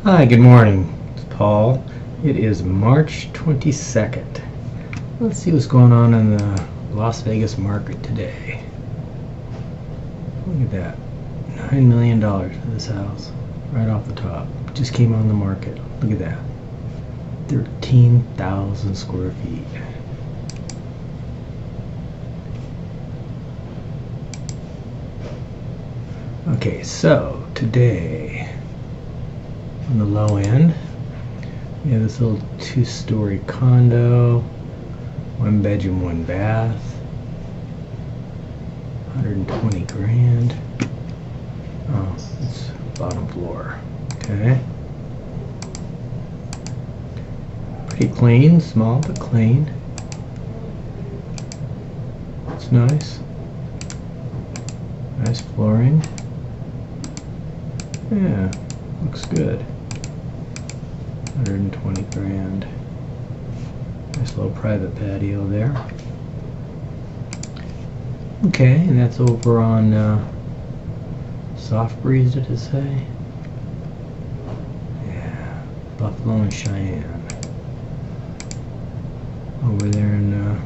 Hi, good morning. It's Paul. It is March 22nd. Let's see what's going on in the Las Vegas market today. Look at that. $9 million for this house. Right off the top. Just came on the market. Look at that. 13,000 square feet. Okay, so today on the low end, we have this little 2-story condo, 1 bedroom, 1 bath, 120 grand. Oh, it's bottom floor. Okay. Pretty clean, small but clean. It's nice. Nice flooring. Yeah, looks good. 120 grand. Nice little private patio there. Okay, and that's over on Soft Breeze, did it say? Yeah, Buffalo and Cheyenne. Over there in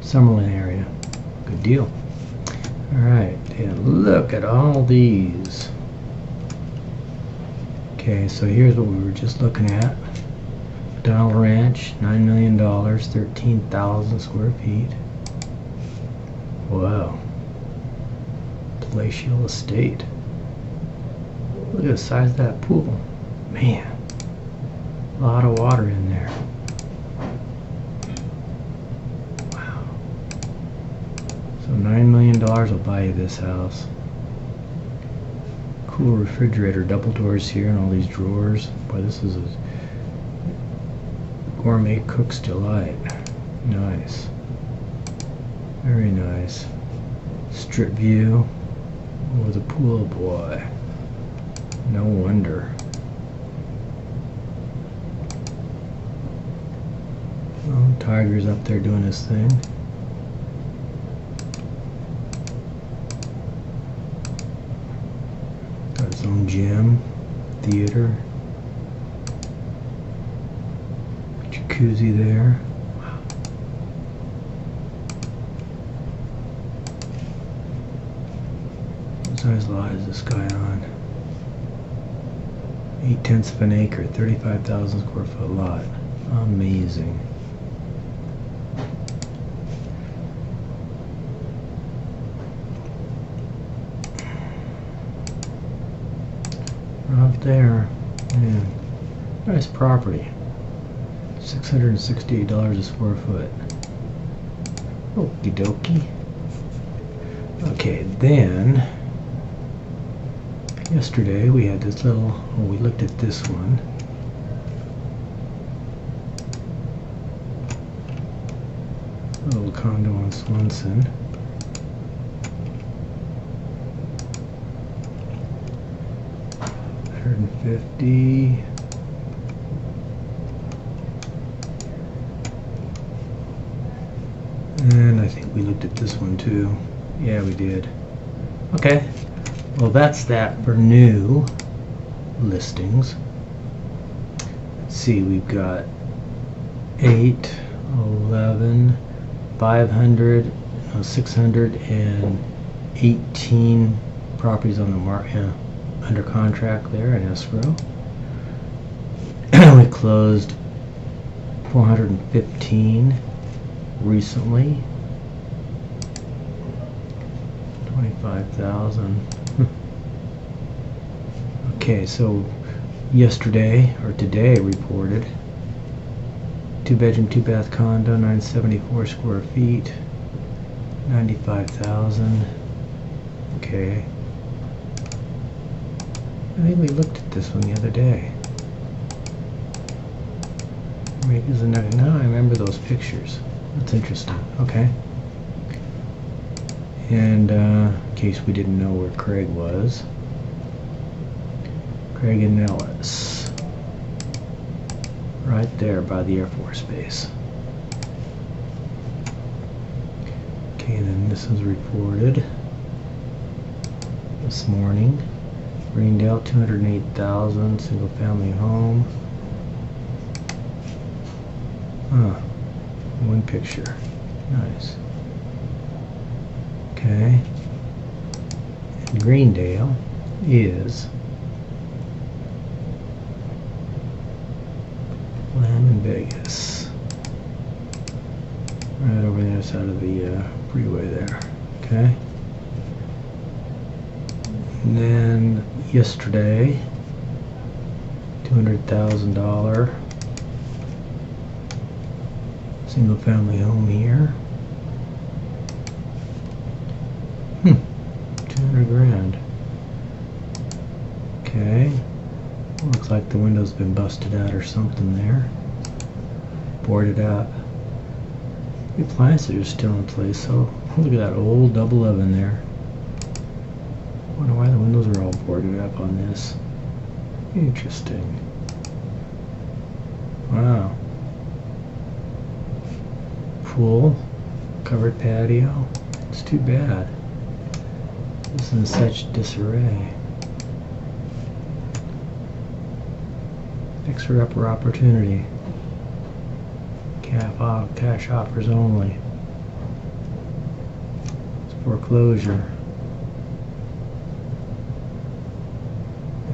Summerlin area. Good deal. Alright, and look at all these. Okay, so here's what we were just looking at. Donald Ranch, $9 million, 13,000 square feet. Wow. Palatial estate. Look at the size of that pool. Man, a lot of water in there. Wow. So $9 million will buy you this house. Cool refrigerator, double doors here, and all these drawers. Boy, this is a gourmet cook's delight. Nice. Very nice. Strip view over the pool, boy. No wonder. Oh, Tiger's up there doing his thing. Got his own gym, theater, jacuzzi there. Wow. What size lot is this guy on? 8/10 of an acre, 35,000 square foot lot. Amazing. Out there, man, nice property. $668 a square foot. Okie dokie. Okay, then yesterday we had this little. Oh, we looked at this one. A little condo on Swanson. $150. And I think we looked at this one too. Yeah, we did. Okay. Well, that's that for new listings. Let's see, we've got 8, 11, 500, 618 properties on the market. Under contract there in escrow. We closed 415 recently. 25,000. Okay, so yesterday or today reported 2-bedroom, 2-bath condo, 974 square feet, 95,000. Okay. I think we looked at this one the other day. Now I remember those pictures. That's interesting. Okay. And in case we didn't know where Craig was, Craig and Ellis, right there by the Air Force Base. Okay, and then this was reported this morning. Greendale, 208,000, single family home. One picture. Nice. Okay. And Greendale is land in Vegas. Right over the other side of the freeway there. Okay. And then yesterday, $200,000 single family home here. 200 grand. Okay. Looks like the window's been busted out or something there. Boarded up. The appliances are still in place, so look at that old double oven there. Wonder why the windows are all boarded up on this. Interesting. Wow. Pool, covered patio. It's too bad. It's in such disarray. Fixer upper opportunity. Cash offers only. It's foreclosure.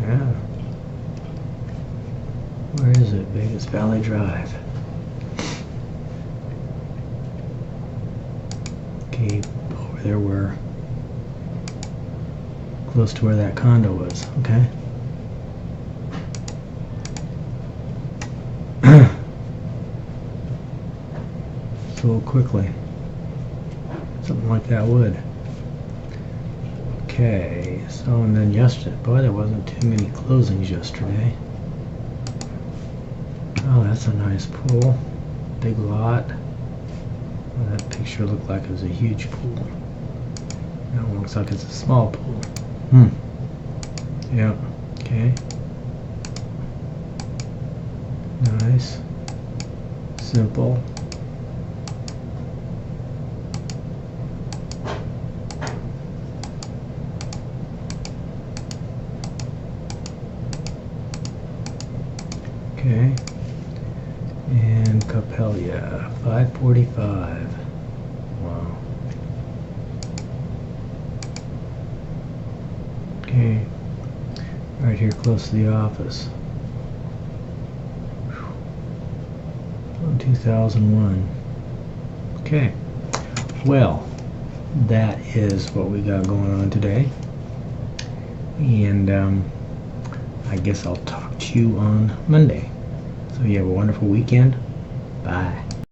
Yeah. Where is it? Vegas Valley Drive. Okay, over there where, close to where that condo was, okay? So quickly. Something like that would. Okay, so and then yesterday, boy, there wasn't too many closings yesterday. Oh, that's a nice pool. Big lot. Well, that picture looked like it was a huge pool. That one looks like it's a small pool. Yeah, okay. Nice. Simple. Okay. And Capelia, 545. Wow. Okay. Right here close to the office. 2001. Okay. Well, that is what we got going on today. And I guess I'll talk to you on Monday. So you have a wonderful weekend. Bye.